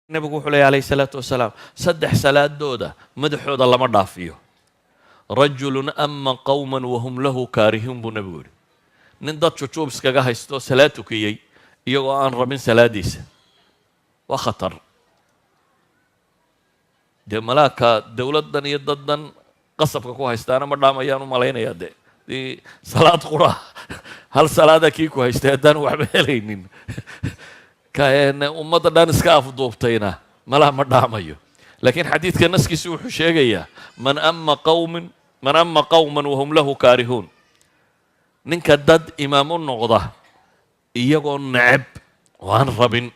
nabigu wuxuu leeyahay alayhi salaatu wasalaam saddex salaadooda madaxooda lama dhaafiyo rajulun ama qawman wahum lahu kaarihun buu nabigu yidhi nin dad jujuub iskaga haysto salaad tukiyey iyagoo aan rabin salaadiisa waa khatar dee malaaka dowladdan iyo daddan qasabka ku haystaana ma dhaamayaan u malaynayaa dee salaad qura hal salaada kii ku haystay haddaan waxba helaynin ummadda dhan iska afduubtayna malaha ma dhaamayo laakiin xadiidka naskiisu wuxuu sheegayaa man ama qawman wahum lahu kaarihuun ninka dad imaam u noqda iyagoo neceb oo aan rabin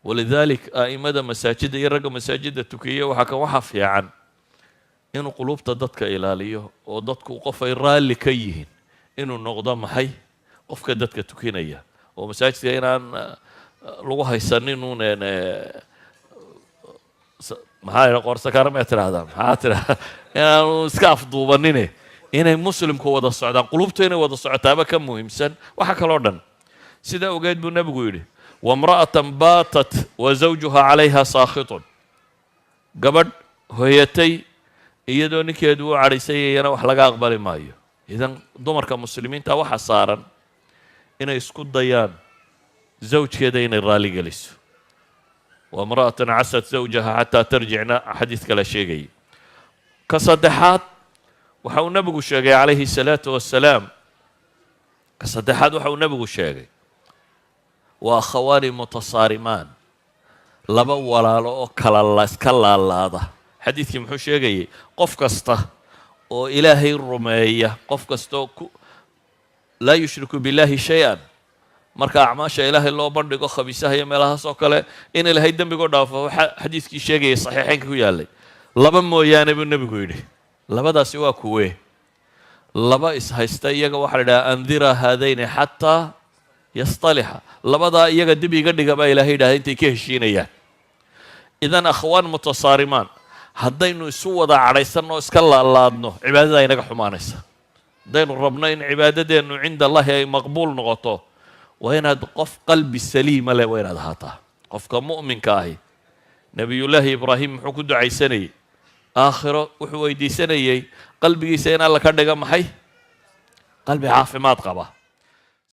walidalik a'imada masaajidda iyo ragga masaajidda tukiya waxaa fiican inuu qulubta dadka ilaaliyo oo dadku qof ay raalli ka yihiin inuu noqdo maxay qofka dadka tukinaya oo masaajidka inaan lagu haysanin uun maxaa qorsakaara ma tiraahdaa maxaa tiraahdaa inaanu iska afduubanine inay muslimku wada socdaan qulubtu inay wada socotaaba ka muhiimsan waxa kaloo dhan sidaa ogeed buu nabigu yidhi wamra'atan baatat wa zawjuha calayha saakhitun gabadh hoyatay iyadoo ninkeedu u cadhaysayayana wax laga aqbali maayo idan dumarka muslimiinta waxa saaran inay isku dayaan zawjkeeda inay raali geliso wamra'atan casat zawjaha xataa tarjicna xadiid kale sheegayay ka saddexaad waxa uu nabigu sheegay calayhi salaatu wassalaam ka saddexaad waxa uu nabigu sheegay waa akhawaani mutasaarimaan laba walaalo oo iska laalaada xadiidkii muxuu sheegayay qof kasta oo ilaahay rumeeya qof kastaoo laa yushriku billahi shay-an marka acmaasha ilaahay loo bandhigo khabiisaha iyo meelahaas oo kale in ilaahay dembigoo dhaafo waxaa xadiidkii sheegayay saxiixeynka ku yaallay laba mooyaane buu nebigu yidhi labadaasi waa kuwee laba ishaysta iyaga waxaa la idhaha andira haadayni xataa yastalixa labadaa iyaga dib iga dhiga baa ilaahay yidhahda intay ka heshiinayaan idan akhwaan mutasaarimaan haddaynu isu wada cadhaysanno o iska laalaadno cibaadada inaga xumaanaysa haddaynu rabno in cibaadadeennu cinda allahi ay maqbuul noqoto waa inaad qof qalbi saliima leh waa inaad ahaataa qofka mu'minka ahi nebiyullaahi ibraahim muxuu ku ducaysanayey aakhiro wuxuu weydiisanayey qalbigiisa in alla ka dhiga maxay qalbi caafimaad qaba